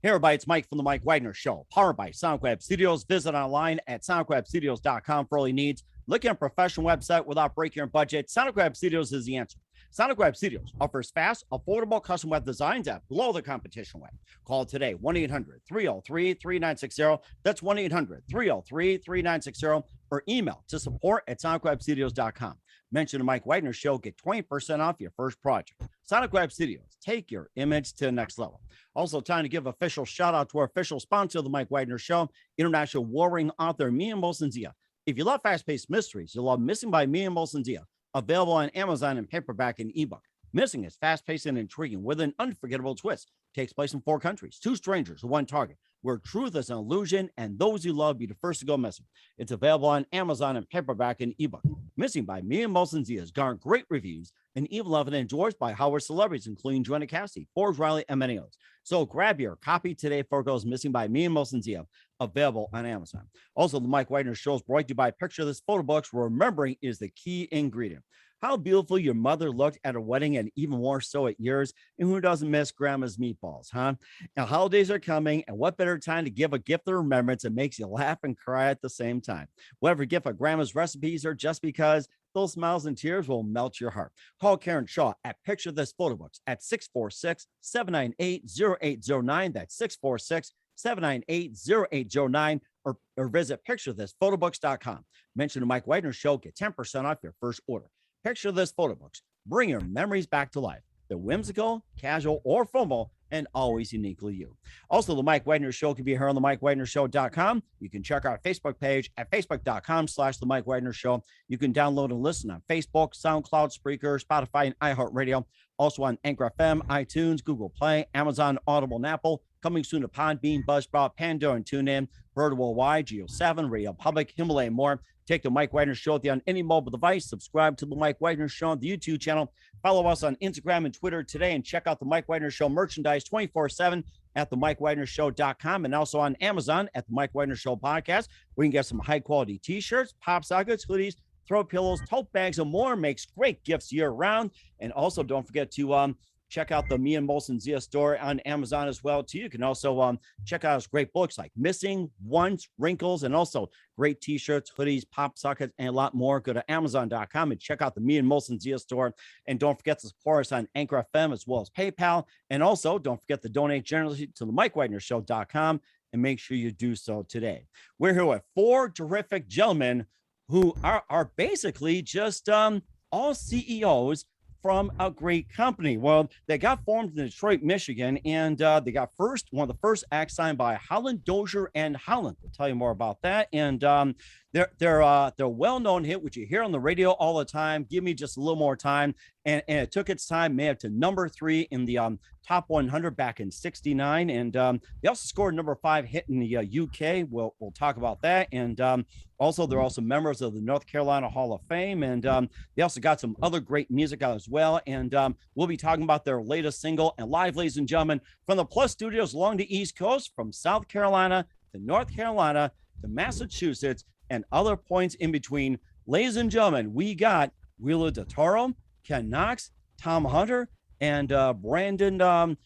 Hey everybody, it's Mike from the Mike Wagner Show, powered by SoundCloud Studios. Visit online at soundcloudstudios.com for all your needs. Looking at a professional website without breaking your budget, SoundCloud Studios is the answer. SoundCloud Studios offers fast, affordable custom web designs at below the competition web. Call today, 1-800-303-3960. That's 1-800-303-3960, or email to support@soundcloudstudios.com. Mention the Mike Wagner Show, get 20% off your first project. SoundCloud Studios, take your image to the next level. Also, time to give official shout out to our official sponsor of the Mike Wagner Show, international warring author Mia Molson-Zia. If you love fast-paced mysteries, you'll love Missing by Mia Molson-Zia, available on Amazon in paperback and ebook. Missing is fast-paced and intriguing with an unforgettable twist. Takes place in 4 countries, 2 strangers, 1 target, where truth is an illusion and those you love be the first to go missing. It's available on Amazon in paperback and ebook. Missing by Mia Molson-Zia has garnered great reviews and even loved and endorsed by Howard celebrities, including Joanna Cassidy, Forbes Riley, and many others. So grab your copy today for goes Missing by Mia Molson-Zia, available on Amazon. Also, the Mike Wagner Show is brought to you by Picture This Photo Books, where remembering is the key ingredient. How beautiful your mother looked at her wedding, and even more so at yours. And who doesn't miss grandma's meatballs, huh? Now, holidays are coming, and what better time to give a gift of remembrance that makes you laugh and cry at the same time? Whatever gift of grandma's recipes or just because, those smiles and tears will melt your heart. Call Karen Shaw at Picture This Photo Books at 646-798-0809. That's 646-798-0809, or visit picturethisphotobooks.com. Mention the Mike Wagner Show, get 10% off your first order. Picture This Photo Books. Bring your memories back to life. They're whimsical, casual, or formal, and always uniquely you. Also, the Mike Wagner Show can be heard on the MikeWagnerShow.com. You can check our Facebook page at facebook.com/the Mike Wagner Show. You can download and listen on Facebook, SoundCloud, Spreaker, Spotify, and iHeartRadio. Also on Anchor FM, iTunes, Google Play, Amazon, Audible, and Apple. Coming soon to Podbean, Buzzsprout, Pandora, and TuneIn. Heard worldwide, Geo7, Radio Public, Himalaya, and more. Take the Mike Wagner Show on any mobile device. Subscribe to the Mike Wagner Show on the YouTube channel. Follow us on Instagram and Twitter today, and check out the Mike Wagner Show merchandise 24/7 at the MikeWagnerShow.com, and also on Amazon at the Mike Wagner Show podcast. We can get some high-quality T-shirts, pop sockets, hoodies, throw pillows, tote bags, and more. Makes great gifts year-round. And also, don't forget to check out the Mia Molson-Zia store on Amazon as well, too. You can also check out his great books like Missing, Once, Wrinkles, and also great T-shirts, hoodies, pop sockets, and a lot more. Go to Amazon.com and check out the Mia Molson-Zia store. And don't forget to support us on Anchor FM as well as PayPal. And also, don't forget to donate generously to the MikeWagnerShow.com, and make sure you do so today. We're here with 4 terrific gentlemen who are basically just all CEOs from a great company. Well, they got formed in Detroit, Michigan, and they got one of the first acts signed by Holland, Dozier, and Holland. I'll tell you more about that. And their well-known hit, which you hear on the radio all the time, Give Me Just a Little More Time, and it took its time, made it to number 3 in the top 100 back in '69, and they also scored number 5 hit in the UK. We'll talk about that. And also, they're also members of the North Carolina Hall of Fame, and they also got some other great music out as well. And we'll be talking about their latest single. And live, ladies and gentlemen, from the Plus Studios along the East Coast, from South Carolina to North Carolina to Massachusetts and other points in between, ladies and gentlemen, we got Wheeler DeToro, Ken Knox, Tom Hunter, and Brandon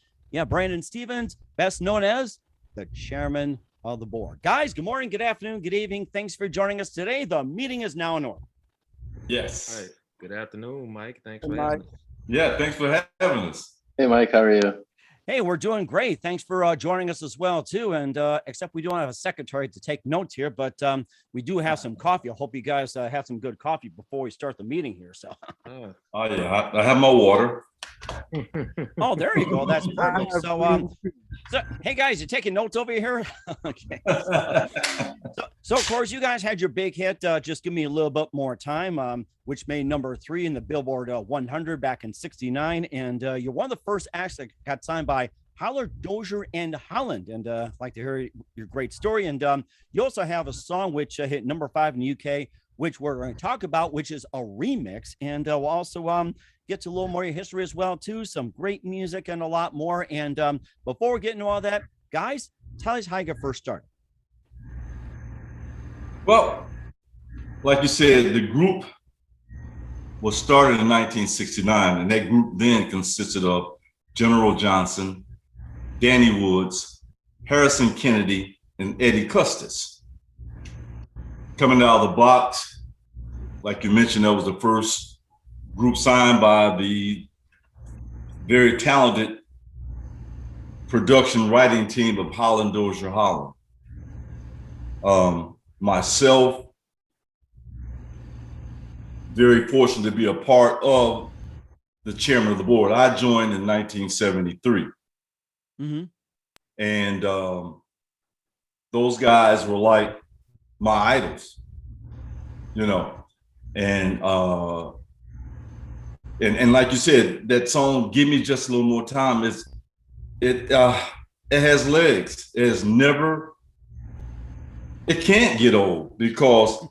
Stevens, best known as the chairman of the board. Guys, good morning, good afternoon, good evening. Thanks for joining us today. The meeting is now in order. Yes. All right. Good afternoon, Mike. Thanks for having us. Yeah, thanks for having us. Hey, Mike, how are you? Hey, we're doing great. Thanks for joining us as well, too. And except we don't have a secretary to take notes here, but we do have some coffee. I hope you guys have some good coffee before we start the meeting here. So. Oh yeah, I have my water. Oh, there you go. That's perfect. So, hey guys, you taking notes over here? Okay. So of course, you guys had your big hit. Just give me a little bit more time, which made number 3 in the Billboard 100 back in '69, and you're one of the first acts that got signed by Holland, Dozier, and Holland. And I'd like to hear your great story. And you also have a song which hit number 5 in the UK, which we're going to talk about, which is a remix. And we'll also get to a little more of your history as well, too. Some great music and a lot more. And before we get into all that, guys, tell us how you got first started. Well, like you said, the group was started in 1969, and that group then consisted of General Johnson, Danny Woods, Harrison Kennedy, and Eddie Custis. Coming out of the box, like you mentioned, that was the first group signed by the very talented production writing team of Holland Dozier Holland. Myself, very fortunate to be a part of the chairman of the board. I joined in 1973. Mm-hmm. And those guys were like my idols, you know. And like you said, that song "Give Me Just a Little More Time" it has legs. It can't get old because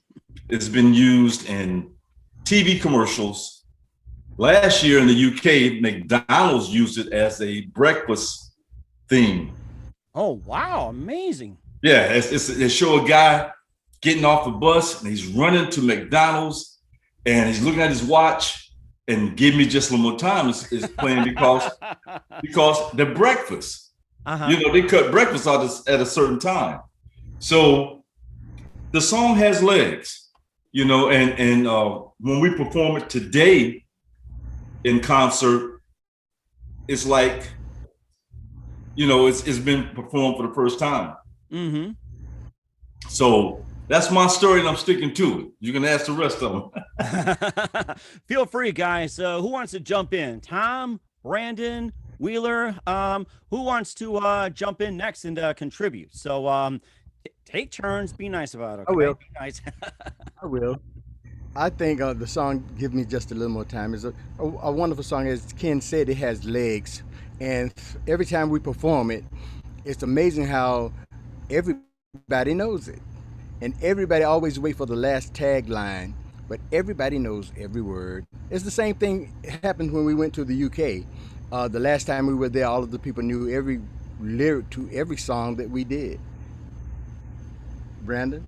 it's been used in TV commercials. Last year in the UK, McDonald's used it as a breakfast theme. Oh, wow. Amazing. Yeah, they show a guy getting off the bus and he's running to McDonald's and he's looking at his watch and "Give Me Just a Little More Time" is playing because the breakfast. You know, they cut breakfast out at a certain time. So the song has legs, you know, and when we perform it today in concert, it's like, you know, it's been performed for the first time. Mm-hmm. So that's my story and I'm sticking to it. You can ask the rest of them. Feel free, guys. Who wants to jump in? Tom, Brandon, Wheeler, who wants to jump in next and contribute? So take turns, be nice about it. Okay? I will. Be nice. I will. I think the song "Give Me Just a Little More Time" is a wonderful song. As Ken said, it has legs. And every time we perform it, it's amazing how everybody knows it. And everybody always wait for the last tagline, but everybody knows every word. It's the same thing happened when we went to the UK. The last time we were there, all of the people knew every lyric to every song that we did. Brandon?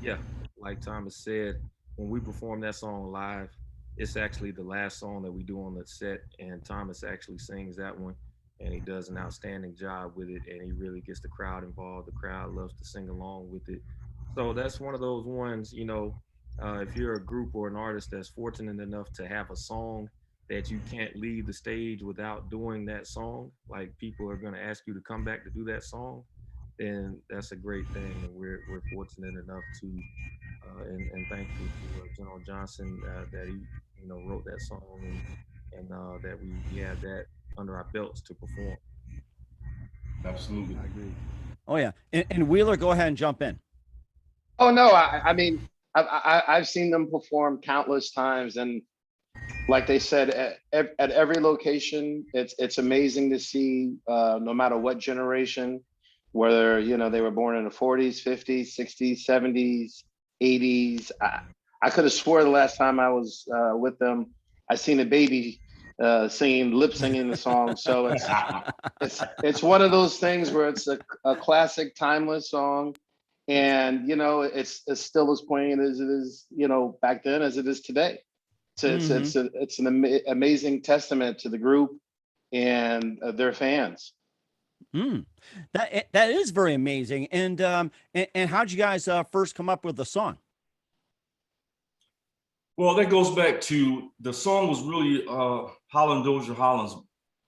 Yeah, like Thomas said, when we perform that song live, it's actually the last song that we do on the set, and Thomas actually sings that one, and he does an outstanding job with it, and he really gets the crowd involved. The crowd loves to sing along with it. So that's one of those ones, you know, if you're a group or an artist that's fortunate enough to have a song that you can't leave the stage without doing that song, like people are going to ask you to come back to do that song, then that's a great thing. And we're fortunate enough to, and thankful to General Johnson that he, you know, wrote that song and that we had that under our belts to perform. Absolutely. I agree. Oh, yeah. And Wheeler, go ahead and jump in. Oh no, I mean, I've seen them perform countless times, and like they said, at every location, it's amazing to see. No matter what generation, whether you know they were born in the 40s, 50s, 60s, 70s, 80s. I could have swore the last time I was with them, I seen a baby singing, lip singing the song. So it's one of those things where it's a classic, timeless song. And you know, it's still as poignant as it is, you know, back then as it is today. So it's an amazing testament to the group and their fans. That is very amazing. And how'd you guys first come up with the song? Well, that goes back to the song was really Holland Dozier Holland's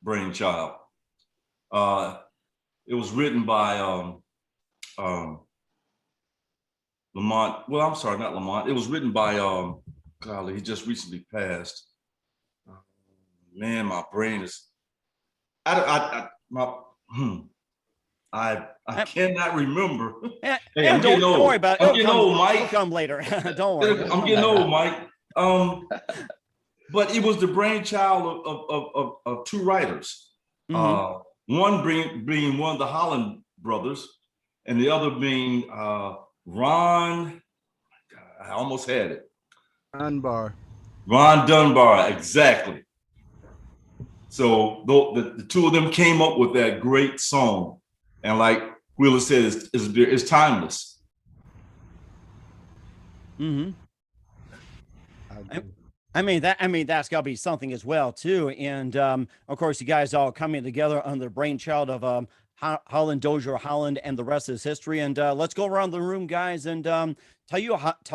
brainchild. It was written by Lamont. Well, I'm sorry, not Lamont. It was written by golly, he just recently passed. Man, my brain is. I cannot remember. Yeah, Hey, I'm don't getting old. worry about it. I'm getting old, Mike. It'll come later. Don't worry. I'm getting old, Mike. But it was the brainchild of two writers. One being one of the Holland brothers, and the other being Ron. I almost had it. Dunbar. Ron Dunbar, exactly. So the two of them came up with that great song, and like Wheeler said, it's timeless. I mean that's got to be something as well too. And of course, you guys all coming together under the brainchild of Holland Dozier Holland, and the rest is history. And let's go around the room, guys, and tell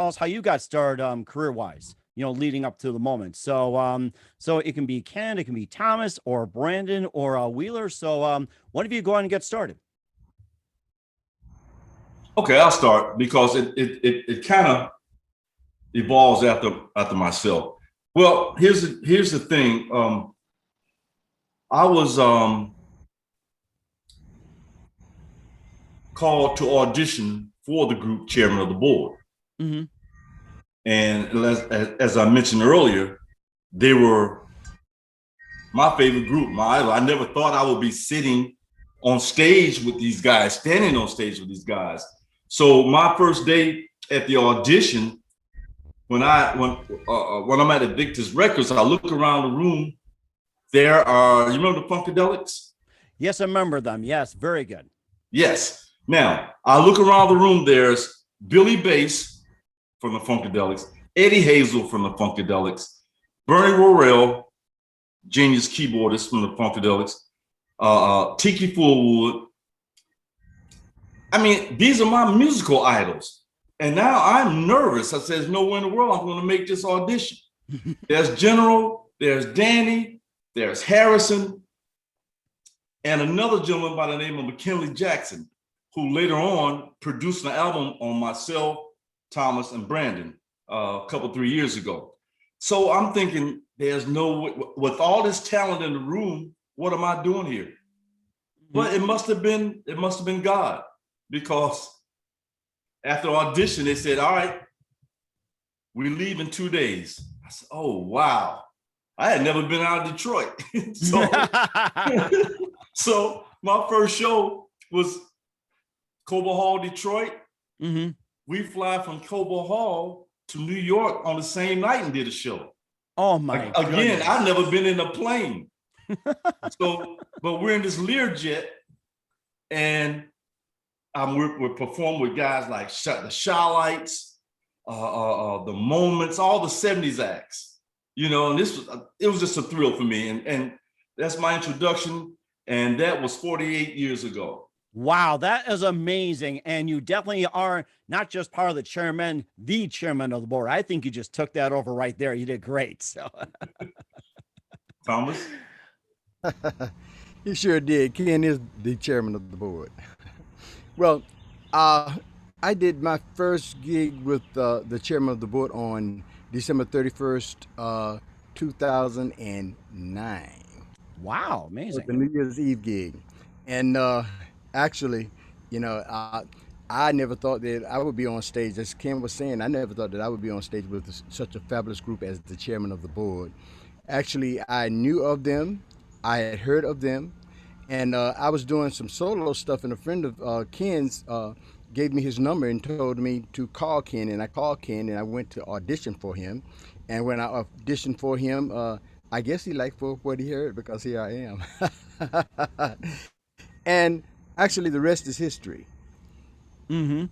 us how you got started career wise. Leading up to the moment. So so it can be Ken, it can be Thomas or Brandon or Wheeler. So one of you go ahead and get started. Okay, I'll start because it kind of evolves after myself. Well, here's the thing. I was called to audition for the group Chairman of the Board. Mm-hmm. And as I mentioned earlier, they were my favorite group, my idol. I never thought I would be sitting on stage with these guys, standing on stage with these guys. So my first day at the audition, when I'm at Invictus Records, I look around the room. There are, you remember the Funkadelics? Yes, I remember them. Yes, very good. Yes. Now, I look around the room, there's Billy Bass from the Funkadelics, Eddie Hazel from the Funkadelics, Bernie Worrell, genius keyboardist from the Funkadelics, Tiki Fullwood. I mean, these are my musical idols. And now I'm nervous. I said, there's no way in the world I'm going to make this audition. There's General, there's Danny, there's Harrison, and another gentleman by the name of McKinley Jackson, who later on produced an album on myself, Thomas, and Brandon a couple, 3 years ago. So I'm thinking, there's no, with all this talent in the room, what am I doing here? But it must have been God, because after audition, they said, all right, we leave in 2 days. I said, oh, wow. I had never been out of Detroit. So my first show was Cobo Hall, Detroit. Mm-hmm. We fly from Cobo Hall to New York on the same night and did a show. Oh my! Again, goodness. I've never been in a plane. So, but we're in this Learjet, and we're performing with guys like the Shy-Lights, the Moments, all the '70s acts. And it was just a thrill for me, and that's my introduction, and that was 48 years ago. Wow, that is amazing. And you definitely are not just part of the chairman, the chairman of the board. I think you just took that over right there. You did great. So, Thomas? You sure did. Ken is the chairman of the board. Well, I did my first gig with the chairman of the board on December 31st, 2009. wow, amazing. The New Year's Eve gig. And actually, I never thought that I would be on stage. As Ken was saying, I never thought that I would be on stage with such a fabulous group as the chairman of the board. Actually, I knew of them. I had heard of them. And I was doing some solo stuff, and a friend of Ken's gave me his number and told me to call Ken. And I called Ken, and I went to audition for him. And when I auditioned for him, I guess he liked what he heard, because here I am. And actually, the rest is history. Mm-hmm.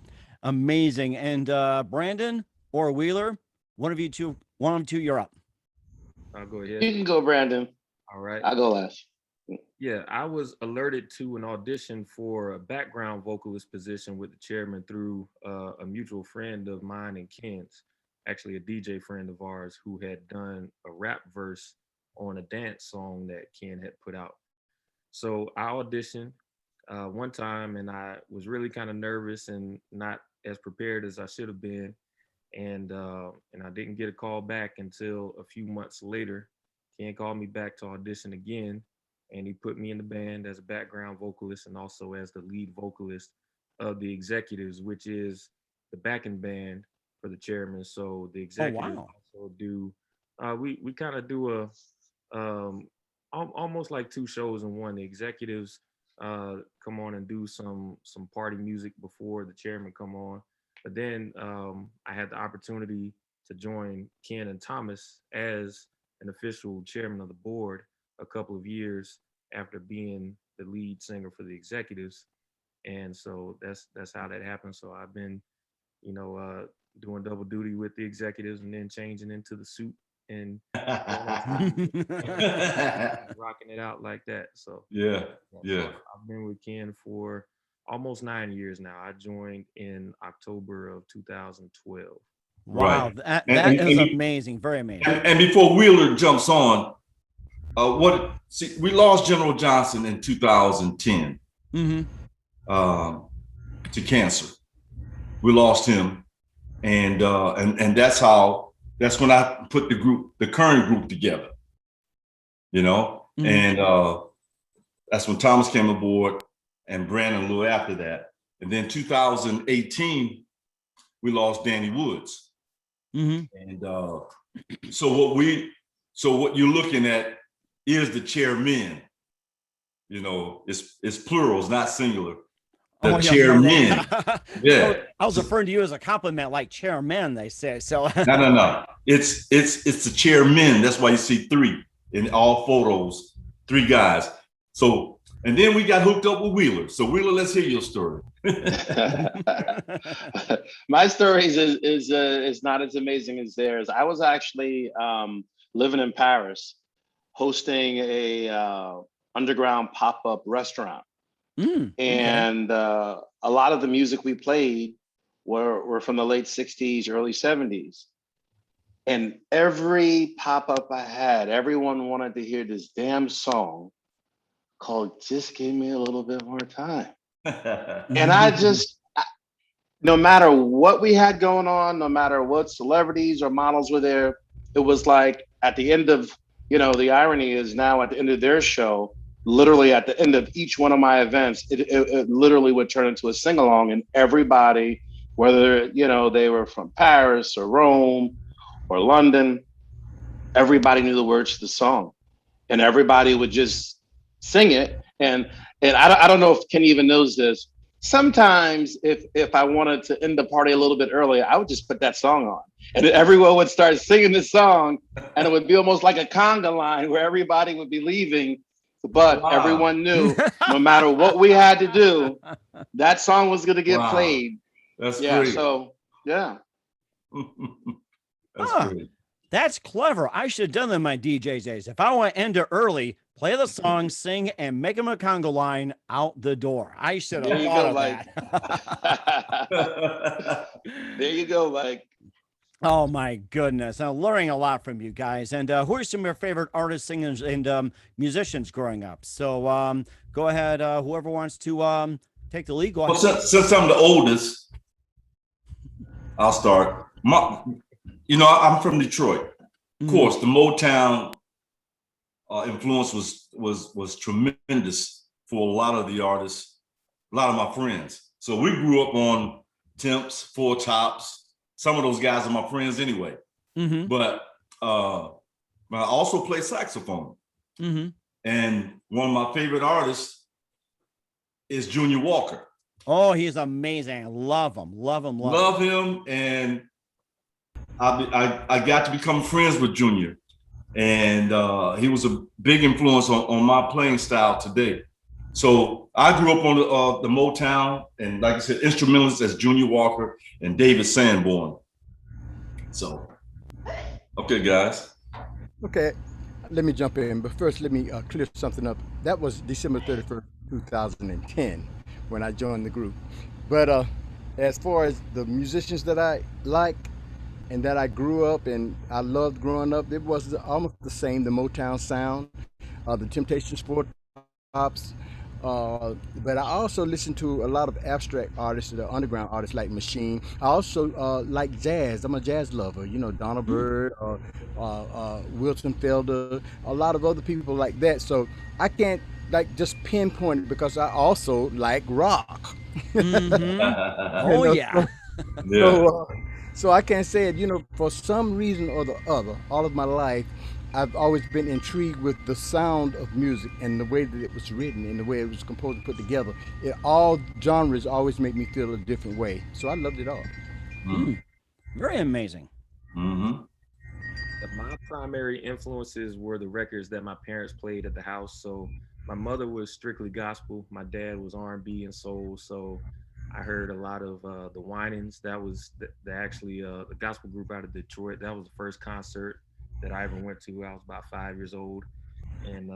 Amazing. And Brandon or Wheeler, one of you two, you're up. I'll go ahead. You can go, Brandon. All right. I'll go last. Yeah, I was alerted to an audition for a background vocalist position with the chairman through a mutual friend of mine and Ken's, actually a DJ friend of ours, who had done a rap verse on a dance song that Ken had put out. So I auditioned one time, and I was really kind of nervous and not as prepared as I should have been. And I didn't get a call back until a few months later. Ken called me back to audition again, and he put me in the band as a background vocalist and also as the lead vocalist of the Executives, which is the backing band for the chairman. So the Executives also do, we kind of do almost like two shows in one. The Executives come on and do some party music before the chairman come on. But then I had the opportunity to join Ken and Thomas as an official chairman of the board a couple of years after being the lead singer for the Executives. And so that's how that happened. So I've been, doing double duty with the Executives and then changing into the suit and rocking it out like that. So yeah. I've I've been with Ken for almost 9 years now. I joined in October of 2012. Wow, Right. that And, is and, amazing. Very amazing. and before Wheeler jumps on, we lost General Johnson in 2010 to cancer. We lost him, and that's when I put the current group together. And that's when Thomas came aboard and Brandon a little after that. And then 2018, we lost Danny Woods. And so what you're looking at is the chairmen. It's plurals, not singular. The chairmen. Yeah. So I was referring to you as a compliment, like chairman, they say. So No. It's the chairmen. That's why you see 3 in all photos, 3 guys. So, and then we got hooked up with Wheeler. So Wheeler, let's hear your story. My story is not as amazing as theirs. I was actually living in Paris, hosting a underground pop-up restaurant. And a lot of the music we played were from the late 60s, early 70s. And every pop-up I had, everyone wanted to hear this damn song called Just Give Me a Little Bit More Time. And no matter what we had going on, no matter what celebrities or models were there, it was like at the end of, the irony is now at the end of their show, literally at the end of each one of my events, it literally would turn into a sing-along, and everybody, whether, they were from Paris or Rome or London, everybody knew the words to the song, and everybody would just sing it. And I don't know if Kenny even knows this. Sometimes if I wanted to end the party a little bit early, I would just put that song on, and everyone would start singing this song, and it would be almost like a conga line where everybody would be leaving. But everyone knew no matter what we had to do, that song was going to get played. That's great. So, yeah. That's great. That's clever. I should have done that in my DJ's days. If I want to end it early, play the song, sing, and make them a conga line out the door. I should have thought of that. There you go, Mike. Oh my goodness. I'm learning a lot from you guys. And who are some of your favorite artists, singers, and musicians growing up? So go ahead. Whoever wants to take the lead, go ahead. Well, since I'm the oldest, I'll start. I'm from Detroit. Of course, the Motown influence was tremendous for a lot of the artists, a lot of my friends. So we grew up on Temps, Four Tops. Some of those guys are my friends anyway. But I also play saxophone. And one of my favorite artists is Junior Walker. Oh, he's amazing. Love him. Love him. And I got to become friends with Junior. And he was a big influence on my playing style today. So I grew up on the Motown, and like I said, instrumentalists as Junior Walker and David Sanborn. So, okay, guys. Okay, let me jump in, but first let me clear something up. That was December 31st, 2010, when I joined the group. But as far as the musicians that I like and that I grew up and I loved growing up, it was almost the same, the Motown sound, the Temptations, Four Tops. But I also listen to a lot of abstract artists, the underground artists like Machine. I also like jazz. I'm a jazz lover. Donna Byrd, Wilson Felder, a lot of other people like that. So I can't just pinpoint it because I also like rock. Oh yeah. So I can't say it. For some reason or the other, all of my life, I've always been intrigued with the sound of music and the way that it was written and the way it was composed and put together. All genres always make me feel a different way. So I loved it all. Very amazing. My primary influences were the records that my parents played at the house. So my mother was strictly gospel. My dad was R&B and soul. So I heard a lot of the Winans. That was the gospel group out of Detroit. That was the first concert that I ever went to. I was about 5 years old, and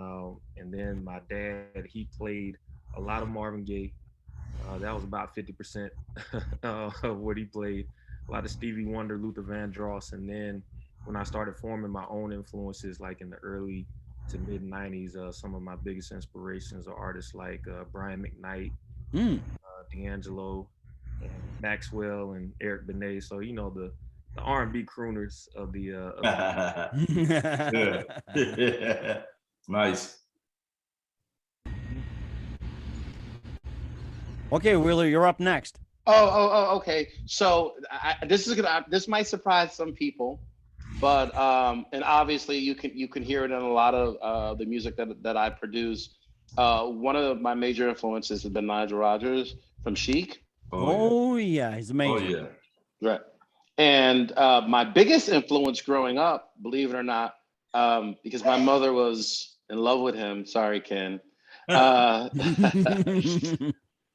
then my dad, he played a lot of Marvin Gaye. That was about 50% of what he played. A lot of Stevie Wonder, Luther Vandross, and then when I started forming my own influences, like in the early to mid '90s, some of my biggest inspirations are artists like Brian McKnight, Mm. D'Angelo, and Maxwell, and Eric Benet. So the R&B crooners of the Yeah. Nice. Okay, Wheeler, you're up next. Okay. So this might surprise some people, but and obviously you can hear it in a lot of the music that I produce. One of my major influences has been Nigel Rodgers from Chic. Oh yeah, he's amazing. Oh yeah. Right. And my biggest influence growing up, believe it or not, because my mother was in love with him. Sorry, Ken.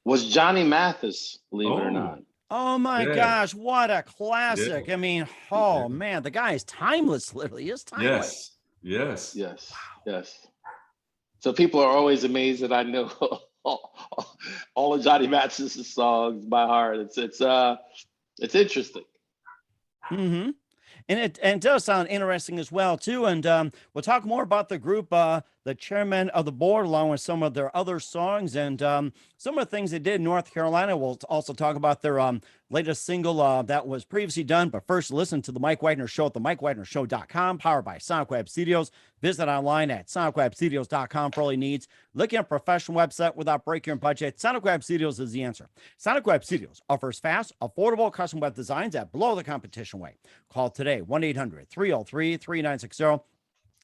Was Johnny Mathis, believe it or not. Oh my Yeah. gosh, what a classic. Yeah. I mean, oh man, the guy is timeless, literally. He is timeless. Yes. Yes. Yes. So people are always amazed that I know all of Johnny Mathis's songs by heart. It's interesting. Mm-hmm. And it does sound interesting as well too. And we'll talk more about the group, the Chairmen of the Board, along with some of their other songs and some of the things they did in North Carolina. We'll also talk about their latest single that was previously done. But first, listen to the Mike Wagner Show at themikewagnershow.com, powered by Sonic Web Studios. Visit online at sonicwebstudios.com for all your needs. Looking at a professional website without breaking your budget, Sonic Web Studios is the answer. Sonic Web Studios offers fast, affordable custom web designs that blow the competition away. Call today, 1-800-303-3960.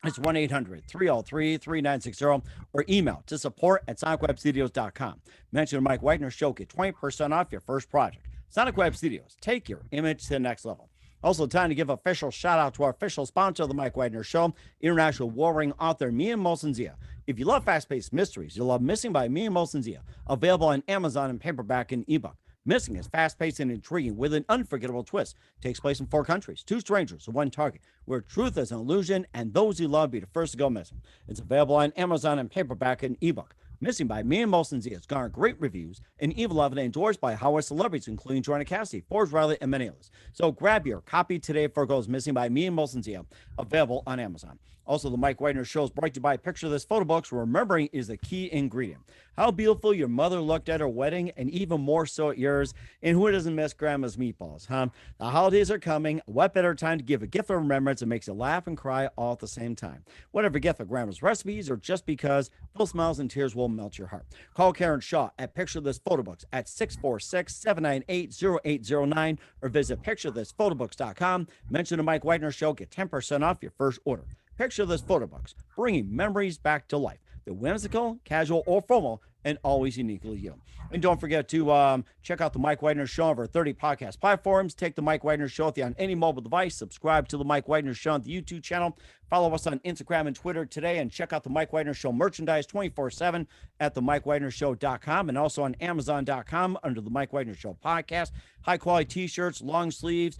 It's 1-800-303-3960 or email to support@sonicwebstudios.com. Mention the Mike Wagner Show, get 20% off your first project. Sonic Web Studios, take your image to the next level. Also, time to give official shout out to our official sponsor of the Mike Wagner Show, international warring author Mia Molson-Zia. If you love fast-paced mysteries, you'll love Missing by Mia Molson-Zia, available on Amazon in paperback and ebook. Missing is fast-paced and intriguing with an unforgettable twist. Takes place in 4 countries, 2 strangers, 1 target, where truth is an illusion and those you love be the first to go missing. It's available on Amazon in paperback and ebook. Missing by Mia Molson-Zia has garnered great reviews and even loved and endorsed by Howard celebrities, including Joanna Cassidy, Forbes Riley, and many others. So grab your copy today for goes Missing by Mia Molson-Zia, available on Amazon. Also, the Mike Wagner Show is brought to you by Picture This Photo Books, where remembering is the key ingredient. How beautiful your mother looked at her wedding, and even more so at yours. And who doesn't miss Grandma's meatballs, huh? The holidays are coming. What better time to give a gift of remembrance that makes you laugh and cry all at the same time? Whatever gift of Grandma's recipes or just because, full smiles and tears will melt your heart. Call Karen Shaw at Picture This Photo Books at 646-798-0809 or visit picturethisphotoBooks.com. Mention the Mike Wagner Show, get 10% off your first order. Picture This Photo Books, bringing memories back to life. The whimsical, casual, or formal, and always uniquely you. And don't forget to check out the Mike Wagner Show on over 30 podcast platforms. Take the Mike Wagner Show with you on any mobile device. Subscribe to the Mike Wagner Show on the YouTube channel. Follow us on Instagram and Twitter today, and check out the Mike Wagner Show merchandise 24/7 at themikewagnershow.com and also on Amazon.com under the Mike Wagner Show podcast. High quality t-shirts, long sleeves,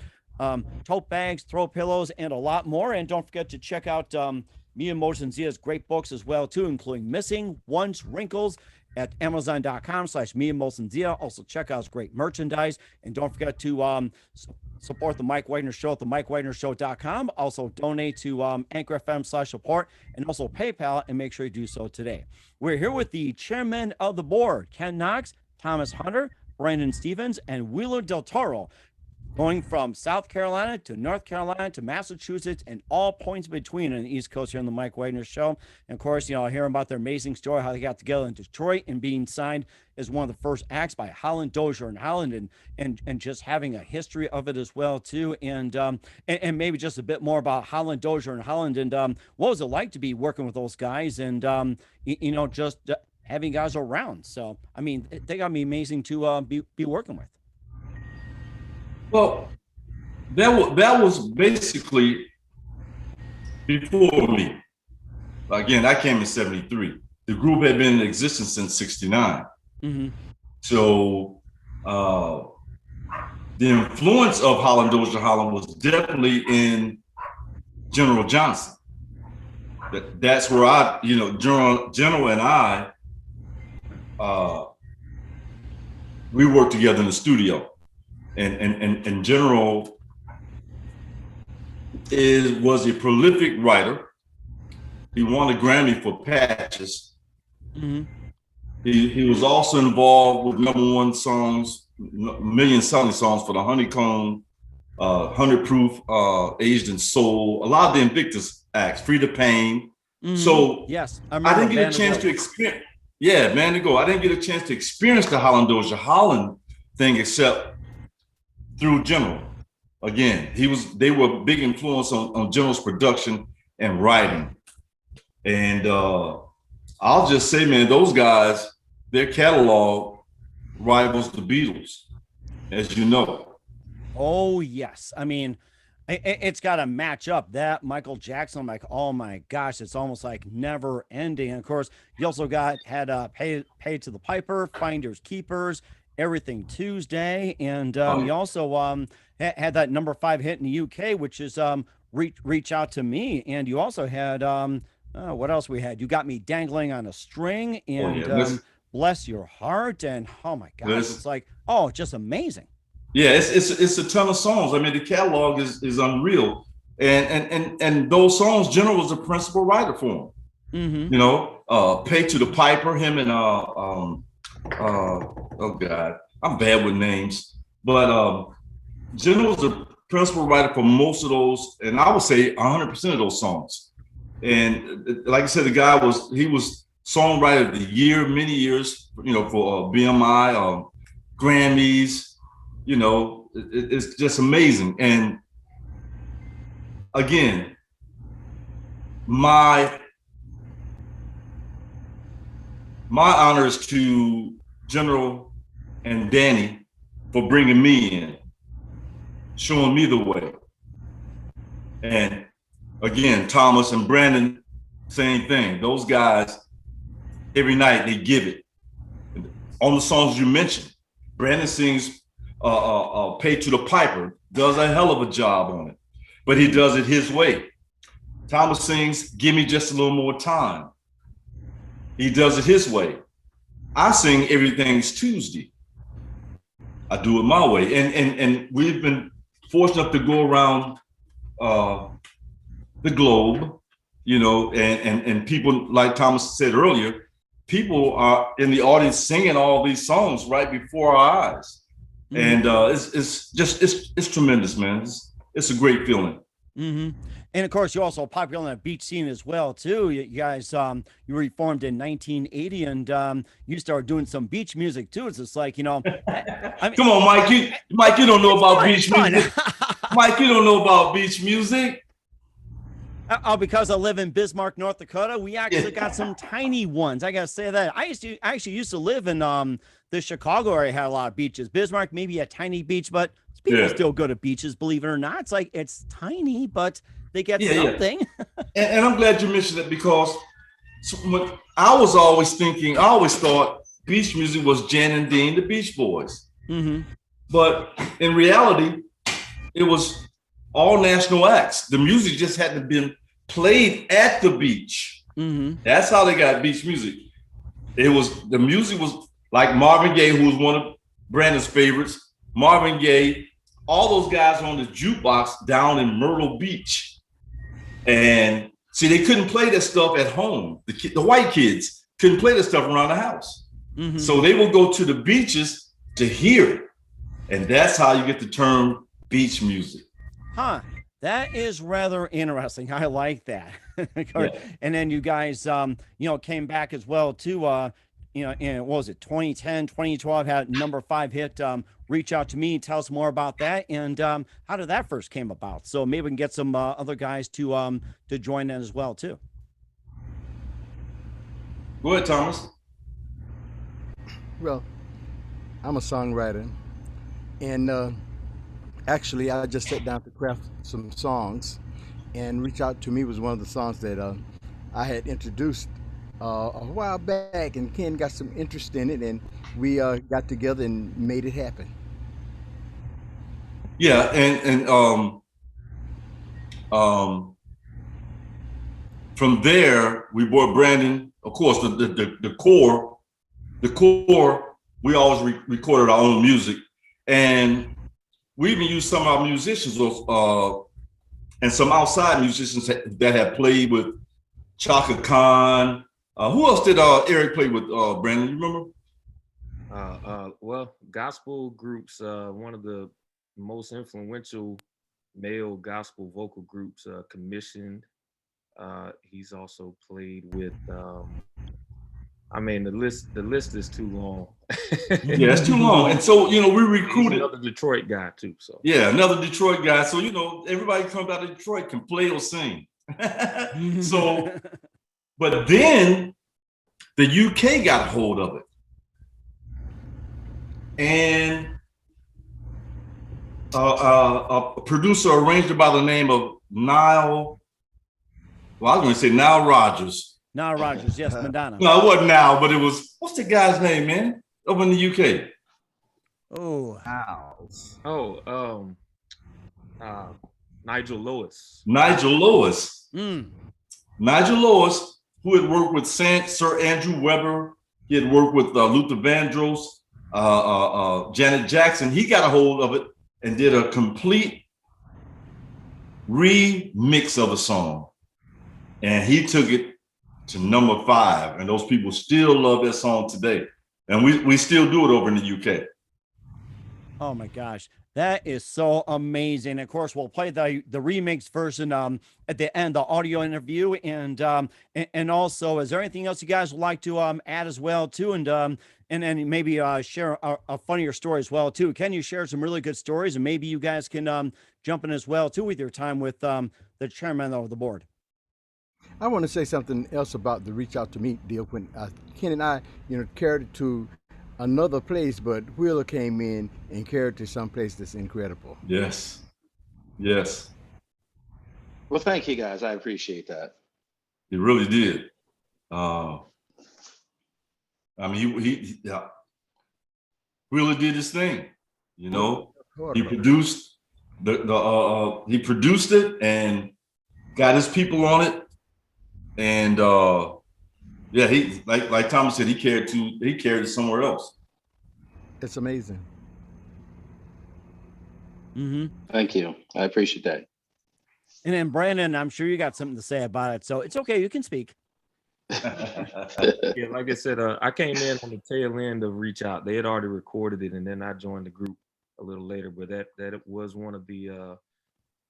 tote bags, throw pillows, and a lot more. And don't forget to check out Mia Molson-Zia's great books as well, too, including Missing, Once, Wrinkles, at Amazon.com/Mia Molson-Zia. Also check out his great merchandise. And don't forget to support the Mike Wagner Show at themikewagnershow.com. Also donate to Anchor FM/support and also PayPal, and make sure you do so today. We're here with the chairmen of the board, Ken Knox, Thomas Hunter, Brandon Stevens, and Wheeler Del Toro, going from South Carolina to North Carolina to Massachusetts and all points between on the East Coast here on the Mike Wagner Show. And of course, hearing about their amazing story, how they got together in Detroit and being signed as one of the first acts by Holland Dozier and Holland, and just having a history of it as well too. And maybe just a bit more about Holland Dozier and Holland, and what was it like to be working with those guys, and just having guys around. So I mean, they got to be amazing to be working with. Well, that was basically before me. Again, I came in '73. The group had been in existence since '69. Mm-hmm. So the influence of Holland Dozier Holland was definitely in General Johnson. That's where General and I we worked together in the studio, and General was a prolific writer. He won a Grammy for Patches. Mm-hmm. He was also involved with #1 songs, million selling songs for the Honeycomb, 100 Proof, Aged in Soul, a lot of the Invictus acts, Free the Pain. Mm-hmm. So yes, I didn't get a chance to experience. Yeah, Man to Go. I didn't get a chance to experience the Holland Dozier Holland thing except through General. Again, they were a big influence on General's production and writing. And I'll just say, man, those guys, their catalog rivals the Beatles, as you know. Oh, yes. I mean, it's got to match up. That Michael Jackson, I'm like, oh my gosh, it's almost like never ending. And of course, you also had Pay to the Piper, Finders Keepers, Everything Tuesday. And you also had that #5 hit in the UK, which is Reach Out to Me. And you also had, what else we had? You Got Me Dangling on a String, and Bless Your Heart. And oh my gosh, it's like, oh, just amazing. Yeah, it's a ton of songs. I mean, the catalog is unreal, and those songs, General was the principal writer for them. Mm-hmm. You know, Pay to the Piper, him and oh God, I'm bad with names, but General was the principal writer for most of those, and I would say 100% of those songs. And like I said, the guy was songwriter of the year, many years, you know, for BMI, Grammys. You know, it's just amazing. And again, my honors to General and Danny for bringing me in, showing me the way. And again, Thomas and Brandon, same thing. Those guys, every night they give it. On the songs you mentioned, Brandon sings Pay to the Piper, does a hell of a job on it, but he does it his way. Thomas sings Give Me Just a Little More Time. He does it his way. I sing Everything's Tuesday. I do it my way. And we've been fortunate enough to go around the globe, you know, and people, like Thomas said earlier, people are in the audience singing all these songs right before our eyes. And it's tremendous, man. It's a great feeling. Mm-hmm. And of course, you're also popular on that beach scene as well, too. You guys, you reformed in 1980, and you started doing some beach music too. It's just like, you know, I mean, come on, Mike. You don't know about beach music. Mike, you don't know about beach music. Oh, because I live in Bismarck, North Dakota, we actually got some tiny ones. I gotta say that. I actually used to live in the Chicago area, had a lot of beaches. Bismarck, maybe a tiny beach, but people still go to beaches, believe it or not. It's like, it's tiny, but they get something. Yeah. And I'm glad you mentioned that, because when I always thought beach music was Jan and Dean, the Beach Boys. Mm-hmm. But in reality, it was all national acts. The music just had to be played at the beach. Mm-hmm. That's how they got beach music. The music was like Marvin Gaye, who was one of Brandon's favorites. Marvin Gaye, all those guys on the jukebox down in Myrtle Beach. And see, they couldn't play that stuff at home. The white kids couldn't play that stuff around the house. Mm-hmm. So they would go to the beaches to hear it. And that's how you get the term beach music. Huh. That is rather interesting. I like that. And then you guys, came back as well too. In what was it, 2010, 2012, had #5 hit, Reach Out to Me. Tell us more about that, and how did that first came about? So maybe we can get some other guys to join in as well too. Go ahead, Thomas. Well, I'm a songwriter, and actually, I just sat down to craft some songs, and Reach Out to Me was one of the songs that I had introduced a while back, and Ken got some interest in it, and we got together and made it happen. Yeah, and from there we brought Brandon. Of course, the core the core, we always recorded our own music, and we even used some of our musicians and some outside musicians that have played with Chaka Khan. Who else did Eric play with, Brandon? You remember? Well, gospel groups, one of the most influential male gospel vocal groups, commissioned. He's also played with, I mean, the list is too long. Yeah, it's too long. And so, you know, we recruited another Detroit guy too. So yeah, another Detroit guy. So, you know, everybody comes out of Detroit can play or sing. So, but then the UK got a hold of it. And a producer, arranger by the name of Nile, well, I was going to say Nile Rodgers. Nile Rodgers, yes, Madonna. No, it wasn't Nile, but it was, what's the guy's name, man? Over in the UK. Oh, Nigel Lewis. Nigel Lewis. Mm. Nigel Lewis, who had worked with Sir Andrew Webber. He had worked with Luther Vandross, Janet Jackson. He got a hold of it and did a complete remix of a song. And he took it to number 5. And those people still love that song today. And we still do it over in the UK. Oh my gosh, that is so amazing. Of course, we'll play the remix version at the end, the audio interview, and also, is there anything else you guys would like to add as well too, and maybe share a funnier story as well too? Can you share some really good stories, and maybe you guys can jump in as well too with your time with the chairman of the board? I want to say something else about the reach out to me deal. When Ken and I, carried it to another place, but Wheeler came in and carried it to some place that's incredible. Yes. Yes. Well, thank you guys. I appreciate that. He really did. I mean, he Wheeler did his thing. You know, he produced he produced it and got his people on it. And yeah, he like Thomas said, he carried it somewhere else. It's amazing. Mm-hmm. Thank you. I appreciate that. And then Brandon, I'm sure you got something to say about it, so it's okay. You can speak. Yeah, like I said, I came in on the tail end of Reach Out. They had already recorded it, and then I joined the group a little later. But that was one of the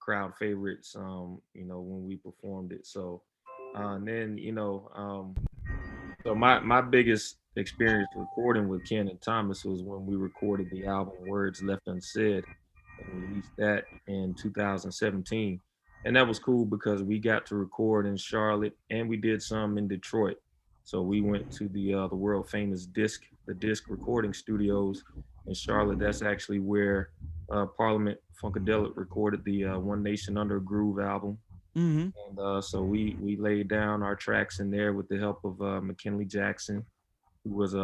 crowd favorites, when we performed it. So, and then so my biggest experience recording with Ken and Thomas was when we recorded the album Words Left Unsaid and released that in 2017. And that was cool because we got to record in Charlotte and we did some in Detroit. So we went to the world famous Disc recording studios in Charlotte. That's actually where Parliament Funkadelic recorded the One Nation Under a Groove album. Mm-hmm. And so we laid down our tracks in there with the help of McKinley Jackson, who was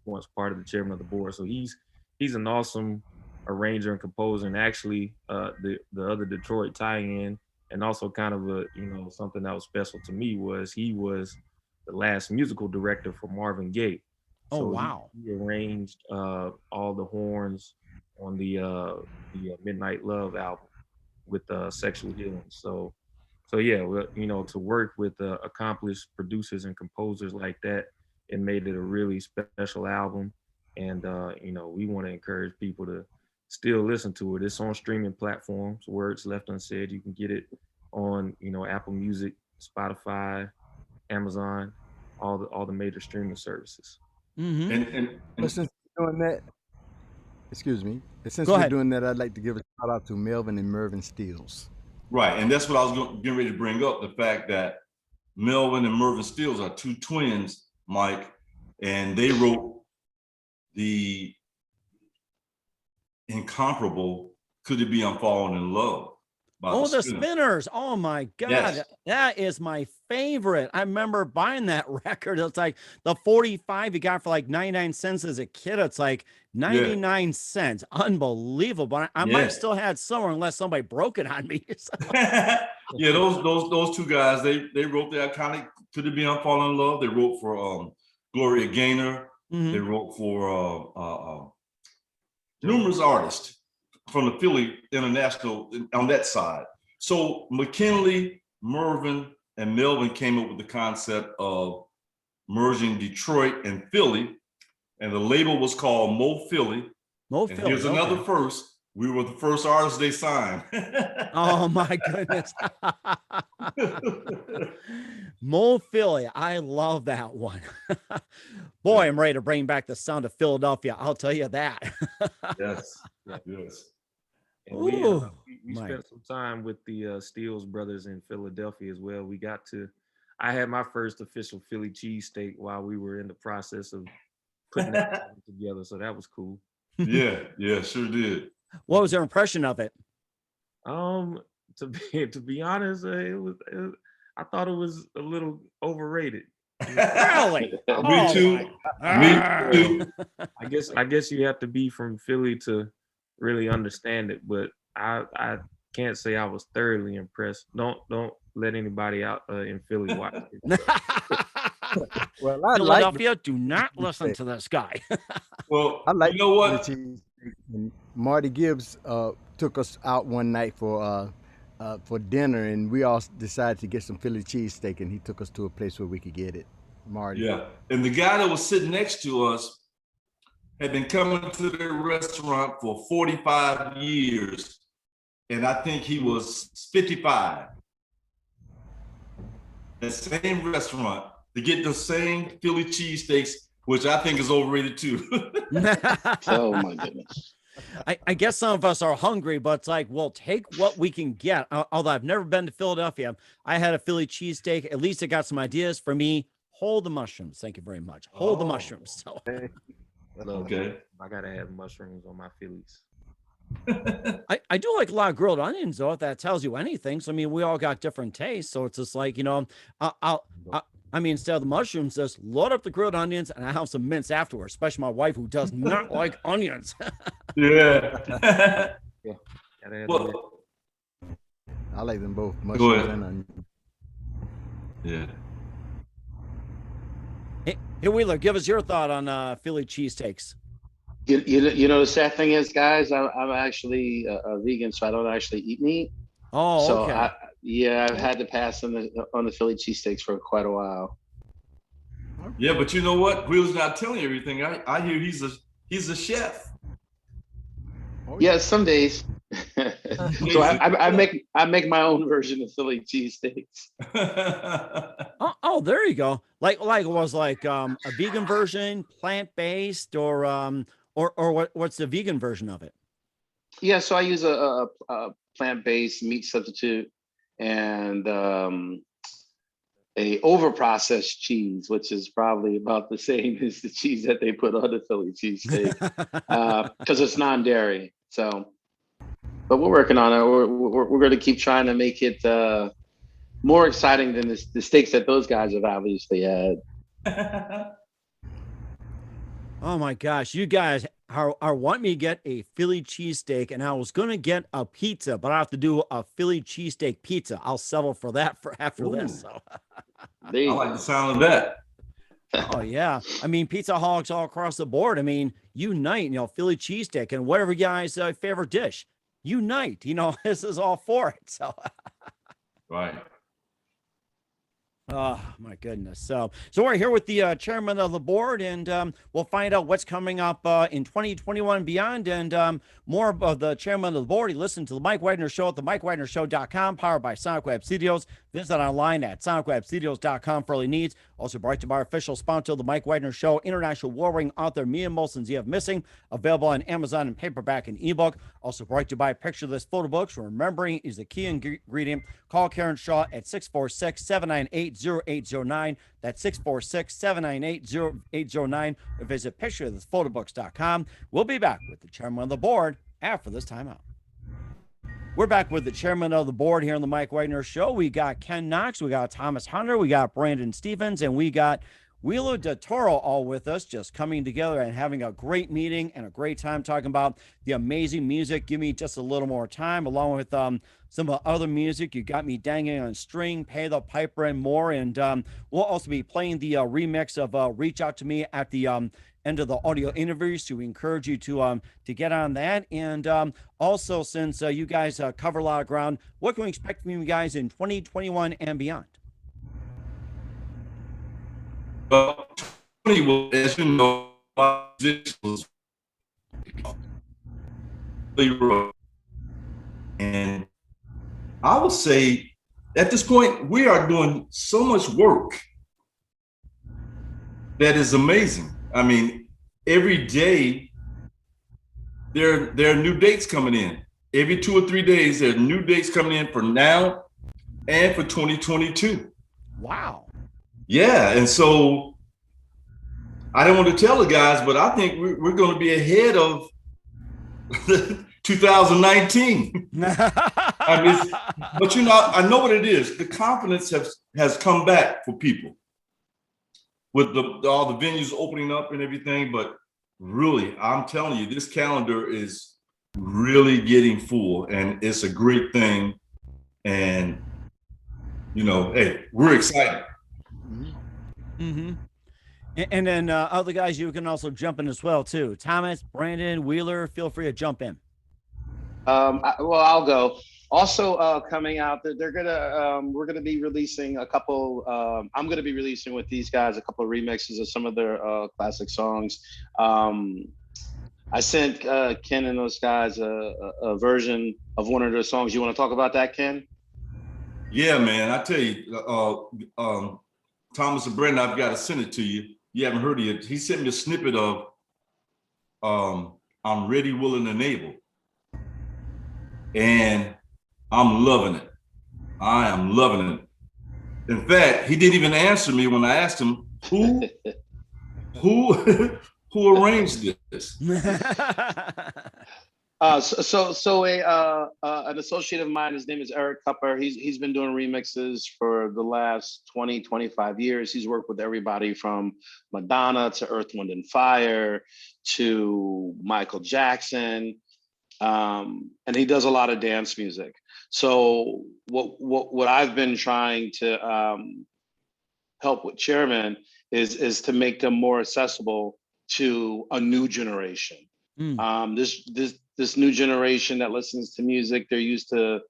once part of the chairman of the board. So he's an awesome arranger and composer, and actually the other Detroit tie-in, and also kind of something that was special to me was he was the last musical director for Marvin Gaye. So oh wow! He arranged all the horns on the Midnight Love album with Sexual Healing. So yeah, to work with accomplished producers and composers like that, it made it a really special album. And we want to encourage people to still listen to it. It's on streaming platforms. Words Left Unsaid. You can get it on Apple Music, Spotify, Amazon, all the major streaming services. Mm-hmm. And since we're doing that, excuse me. Since Go we're ahead. doing that, I'd like to give a shout out to Melvin and Mervyn Steels. Right, and that's what I was getting ready to bring up, the fact that Melvin and Mervyn Steels are two twins, Mike, and they wrote the incomparable Could It Be I'm Falling in Love by Oh, the Spinners. Spinners. Oh my God. Yes. That is my favorite. I remember buying that record. It's like the 45 you got for like 99 cents as a kid. It's like 99 cents. Unbelievable. I might have still had somewhere unless somebody broke it on me. Yeah, those two guys, they wrote the iconic Could It Be I'm Falling in Love. They wrote for Gloria Gaynor. Mhm. They wrote for numerous artists from the Philly International on that side. So McKinley, Mervyn, and Melvin came up with the concept of merging Detroit and Philly, and the label was called Mo Philly. Mo And Philly, here's another okay. first. We were the first artists they signed. Oh my goodness. Mo Philly. I love that one. Boy, I'm ready to bring back the sound of Philadelphia. I'll tell you that. Yes. Yes. And Ooh, we Mike. spent some time with the Steele's brothers in Philadelphia as well. I had my first official Philly cheesesteak while we were in the process of putting that together. So that was cool. Yeah, sure did. What was your impression of it? To be honest, I thought it was a little overrated. Really? Me Oh, too. my. Me too. I guess you have to be from Philly to really understand it, but I can't say I was thoroughly impressed. Don't let anybody out in Philly watch it. Well, I like Philadelphia, do not listen to this guy. Well, I like you know what? the cheesesteak. And Marty Gibbs took us out one night for dinner, and we all decided to get some Philly cheesesteak, and he took us to a place where we could get it. Marty. Yeah. And the guy that was sitting next to us had been coming to the restaurant for 45 years. And I think he was 55. The same restaurant to get the same Philly cheesesteaks, which I think is overrated too. Oh my goodness. I guess some of us are hungry, but it's like, well, take what we can get. Although I've never been to Philadelphia, I had a Philly cheesesteak. At least it got some ideas for me. Hold the mushrooms. Thank you very much. Hold the mushrooms. So. Okay. I gotta have mushrooms on my Phillies. I do like a lot of grilled onions, though, if that tells you anything. So, I mean, we all got different tastes. So it's just like, I mean, instead of the mushrooms, just load up the grilled onions and I have some mince afterwards, especially my wife who does not like onions. Yeah. Yeah. Well, I like them both, Go mushrooms ahead. and onions. yeah. Hey, Wheeler, give us your thought on Philly cheesesteaks. You know, the sad thing is, guys, I'm actually a vegan, so I don't actually eat meat. Oh, So okay. I've had to pass on the Philly cheesesteaks for quite a while. Yeah, but you know what? Wheel's not telling you everything. I hear he's a chef. Oh, Yeah, some days. So I make my own version of Philly cheesesteaks. Oh, there you go. Like it was like a vegan version, plant-based, or what's the vegan version of it? Yeah, so I use a plant-based meat substitute and a over-processed cheese, which is probably about the same as the cheese that they put on the Philly cheesesteak, because it's non-dairy. So, but we're working on it. We're going to keep trying to make it more exciting than the steaks that those guys have obviously had. Oh my gosh, you guys are wanting me to get a Philly cheesesteak, and I was gonna get a pizza, but I have to do a Philly cheesesteak pizza. I'll settle for that for after this. So. There I you like go. the sound of that. Oh yeah, I mean pizza hogs all across the board. I mean, unite, Philly cheesesteak and whatever you guys' favorite dish. Unite, this is all for it. So. Right. Oh my goodness. So we're here with the chairman of the board, and we'll find out what's coming up in 2021 and beyond, and more of the chairman of the board. You listen to the Mike Wagner Show at the MikeWagnerShow.com, powered by Sonic Web Studios. Visit online at SonicWebStudios.com for all your needs. Also brought to you by our official sponsor, the Mike Wagner Show, international war-ring author Mia Molson's You Have Missing, available on Amazon in paperback and ebook. Also brought to you by Picture This Photo Books. Remembering is the key ingredient. Call Karen Shaw at 646-798-0809. That's 646-798-0809. Or visit picturethisphotoBooks.com. We'll be back with the chairman of the board after this timeout. We're back with the chairman of the board here on the Mike Wagner Show. We got Ken Knox, we got Thomas Hunter, we got Brandon Stevens, and we got Wheeler de Toro all with us, just coming together and having a great meeting and a great time talking about the amazing music. Give me just a little more time, along with some other music. You got me dangling on a string, Pay the Piper, and more. And we'll also be playing the remix of Reach Out to Me at the end of the audio interviews. So we encourage you to get on that. And also, since you guys cover a lot of ground, what can we expect from you guys in 2021 and beyond? Well, as you know, my position was and I would say at this point we are doing so much work that is amazing. I mean, every day there are new dates coming in. Every 2 or 3 days, there are new dates coming in for now and for 2022. Wow. Yeah, and so I don't want to tell the guys, but I think we're going to be ahead of 2019. I mean, but you know, I know what it is. The confidence has come back for people with all the venues opening up and everything. But really, I'm telling you, this calendar is really getting full, and it's a great thing. And you know, hey, we're excited. Mm-hmm. And then other guys, you can also jump in as well too. Thomas, Brandon, Wheeler, feel free to jump in. Well, I'll go. Also, coming out, we're gonna be releasing a couple. I'm gonna be releasing with these guys a couple of remixes of some of their classic songs. I sent Ken and those guys a version of one of their songs. You want to talk about that, Ken? Yeah, man. I tell you, Thomas and Brandon, I've got to send it to you. You haven't heard it yet. He sent me a snippet of I'm Ready, Willing, and Able. And I'm loving it. I am loving it. In fact, he didn't even answer me when I asked him who arranged this. An associate of mine, his name is Eric Cupper. He's been doing remixes for the last 20, 25 years. He's worked with everybody from Madonna to Earth, Wind and Fire to Michael Jackson. And he does a lot of dance music. So what I've been trying to help with Chairmen is to make them more accessible to a new generation. This new generation that listens to music, they're used to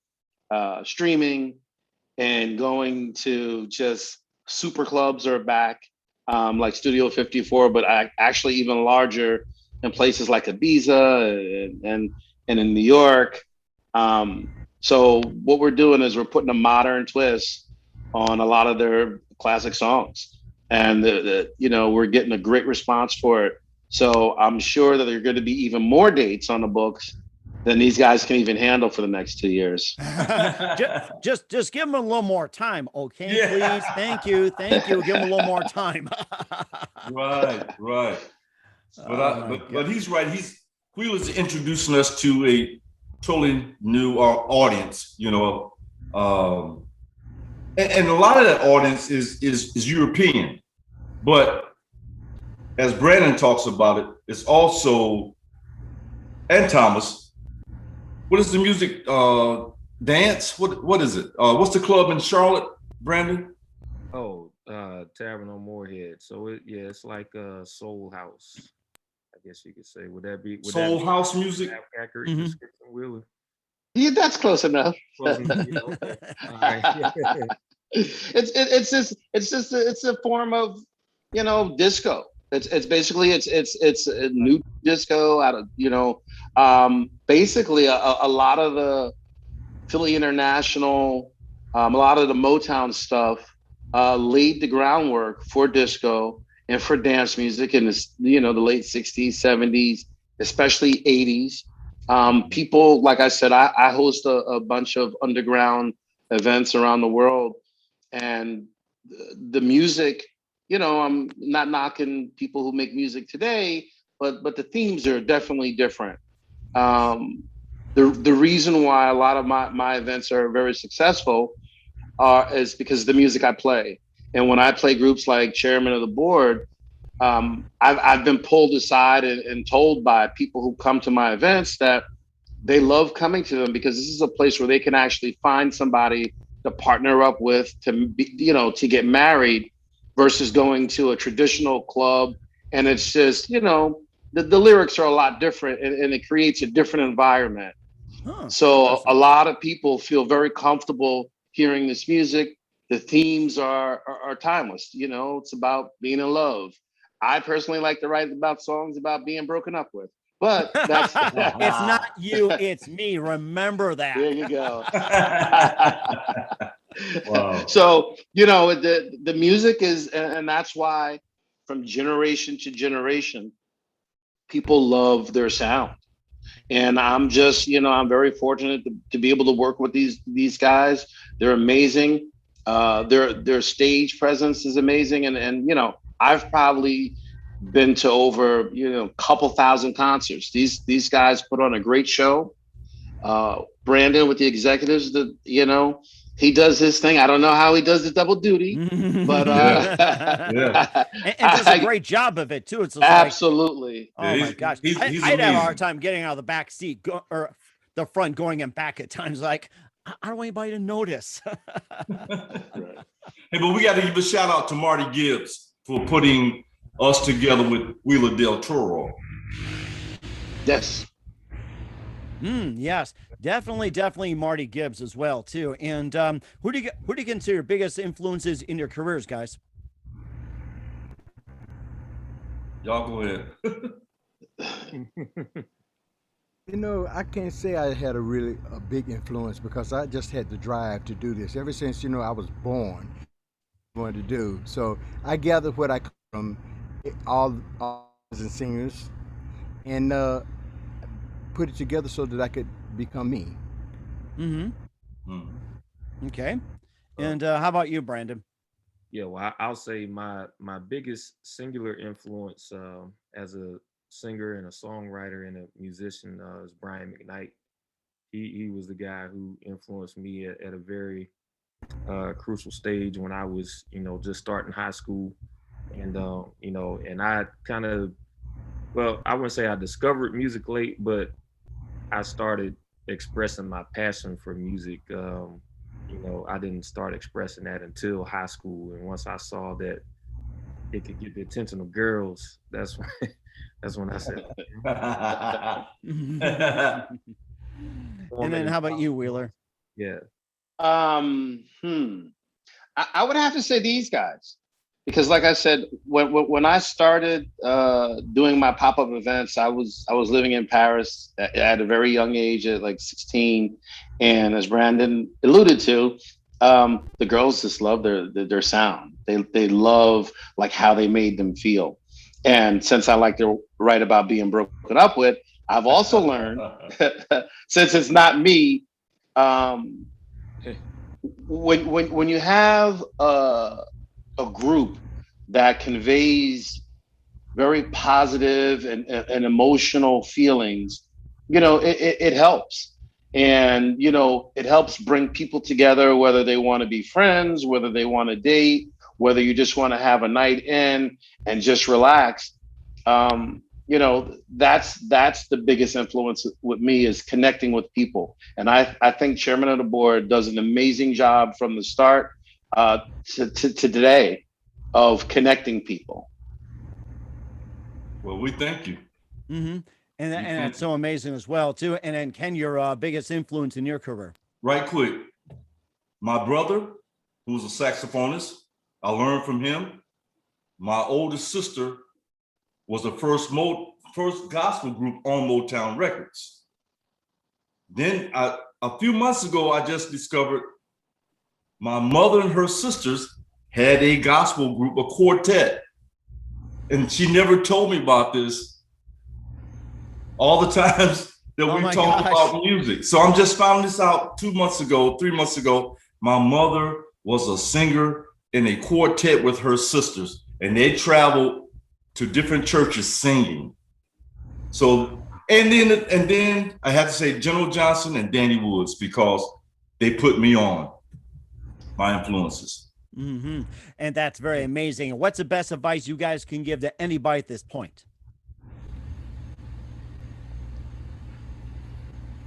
streaming and going to just super clubs are back, like Studio 54, but actually even larger in places like Ibiza and in New York. So what we're doing is we're putting a modern twist on a lot of their classic songs, and we're getting a great response for it. So I'm sure that there are going to be even more dates on the books than these guys can even handle for the next 2 years. just give them a little more time, okay? Yeah. Please, thank you. Give them a little more time. Right. But he's right. Wheeler's introducing us to a totally new audience, you know, and a lot of that audience is European, but as Brandon talks about it, it's also, and Thomas, what is the music, dance? What is it? What's the club in Charlotte, Brandon? Oh, Tavern on Moorhead. So it's like a soul house, I guess you could say. Would that be soul house music? Accurate description, Wheeler? Yeah, that's close enough. Close enough. Okay. All right. It's a form of, disco. It's basically it's a new disco out of basically a lot of the Philly International, a lot of the Motown stuff laid the groundwork for disco and for dance music in the late 60s, 70s, especially 80s. People, like I said, I host a bunch of underground events around the world, and the music. I'm not knocking people who make music today, but the themes are definitely different. The reason why a lot of my events are very successful is because of the music I play. And when I play groups like chairman of the board, I've been pulled aside and told by people who come to my events that they love coming to them because this is a place where they can actually find somebody to partner up with, to be, to get married, versus going to a traditional club. And it's just, the lyrics are a lot different, and it creates a different environment. So a lot of people feel very comfortable hearing this music. The themes are timeless. It's about being in love. I personally like to write about songs about being broken up with. But that's it's not you, it's me. Remember that. There you go. Wow. So, the music is, and that's why from generation to generation, people love their sound. And I'm just, I'm very fortunate to be able to work with these guys. They're amazing. Their stage presence is amazing. And I've probably been to over, couple thousand concerts. These guys put on a great show. Brandon with the executives, he does his thing. I don't know how he does the double duty, but and does a great job of it too. It's just absolutely. Like, oh my gosh, I'd have a hard time getting out of the back seat or the front, going and back at times. Like, I don't want anybody to notice. Right. Hey, but we got to give a shout out to Marty Gibbs for putting us together with Wheeler Del Toro. Yes. Yes, definitely Marty Gibbs as well too. And who do you consider your biggest influences in your careers, guys? Y'all go ahead. I can't say I had a big influence because I just had the drive to do this ever since I was born. Wanted to do so. I gathered what I could from all and singers, and put it together so that I could become me. Okay. And how about you, Brandon? Yeah, well, I'll say my biggest singular influence as a singer and a songwriter and a musician is Brian McKnight. He was the guy who influenced me at a very crucial stage when I was, just starting high school, and and I kind of, well, I wouldn't say I discovered music late, but I started expressing my passion for music. I didn't start expressing that until high school, and once I saw that it could get the attention of girls, that's when I said. And then how about you, Wheeler? Yeah. I would have to say these guys, because like I said, when I started doing my pop-up events, I was living in Paris at a very young age, at like 16, and as Brandon alluded to, the girls just love their sound. They love like how they made them feel. And since I like to write about being broken up with, I've also learned, since it's not me, when you have a group that conveys very positive and emotional feelings, it helps. And, it helps bring people together, whether they want to be friends, whether they want to date, whether you just want to have a night in and just relax. That's the biggest influence with me, is connecting with people. And I think Chairman of the Board does an amazing job from the start to today of connecting people. Well, we thank you. And that's so amazing as well too. And then Ken, your biggest influence in your career? Right quick, my brother, who's a saxophonist, I learned from him. My oldest sister was the first gospel group on Motown Records. Then a few months ago, I just discovered my mother and her sisters had a gospel group, a quartet. And she never told me about this all the times that we talk about music. So I'm just found this out 3 months ago. My mother was a singer in a quartet with her sisters, and they traveled to different churches singing. So, and then I have to say General Johnson and Danny Woods, because they put me on, my influences. Mm-hmm. And that's very amazing. And what's the best advice you guys can give to anybody at this point?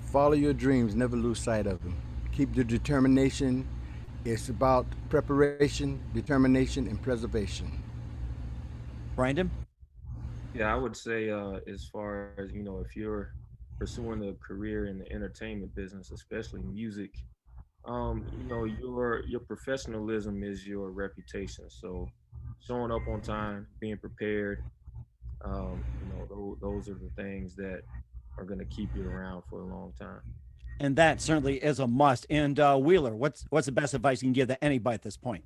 Follow your dreams, never lose sight of them. Keep the determination. It's about preparation, determination, and preservation. Brandon? Yeah, I would say as far as, if you're pursuing a career in the entertainment business, especially music, your professionalism is your reputation. So showing up on time, being prepared, those are the things that are going to keep you around for a long time. And that certainly is a must. And Wheeler, what's the best advice you can give to anybody at this point?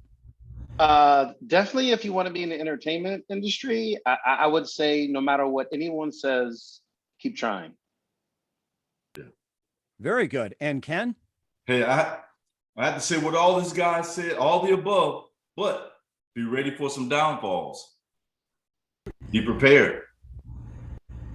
Definitely, if you want to be in the entertainment industry, I would say no matter what anyone says, keep trying. Very good. And Ken? Hey, I have to say what all these guys said, all the above, but be ready for some downfalls. Be prepared.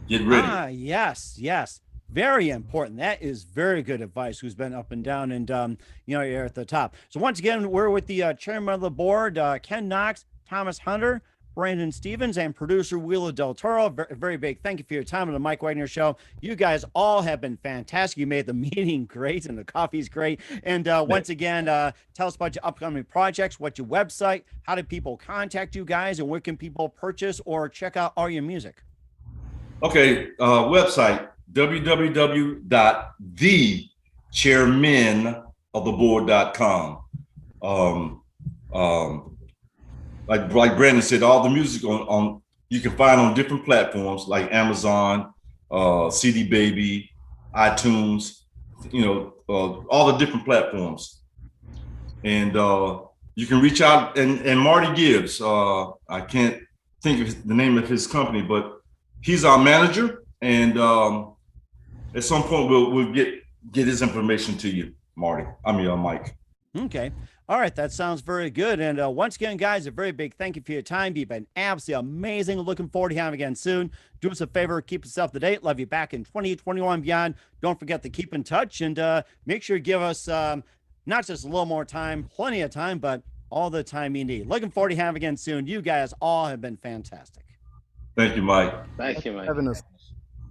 Get ready. Ah, yes, yes. Very important. That is very good advice. Who's been up and down, and you're at the top. So once again, we're with the chairman of the board, Ken Knox, Thomas Hunter, Brandon Stevens, and producer Wheeler Del Toro. Very big thank you for your time on the Mike Wagner Show. You guys all have been fantastic. You made the meeting great, and the coffee's great. And once again, tell us about your upcoming projects, what's your website, how do people contact you guys, and where can people purchase or check out all your music? Okay, website www.thechairmenoftheboard.com. Like Brandon said, all the music on you can find on different platforms like Amazon, CD Baby, iTunes, all the different platforms. And you can reach out, and Marty Gibbs, I can't think of the name of his company, but he's our manager, and at some point we'll get his information to you, Marty. Mike. Okay. All right. That sounds very good. And once again, guys, a very big thank you for your time. You've been absolutely amazing. Looking forward to having you again soon. Do us a favor, keep yourself up to date. Love you back in 2021 and beyond. Don't forget to keep in touch, and make sure you give us not just a little more time, plenty of time, but all the time you need. Looking forward to having you again soon. You guys all have been fantastic. Thank you, Mike. Thank you, Mike. Having us.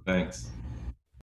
Thanks.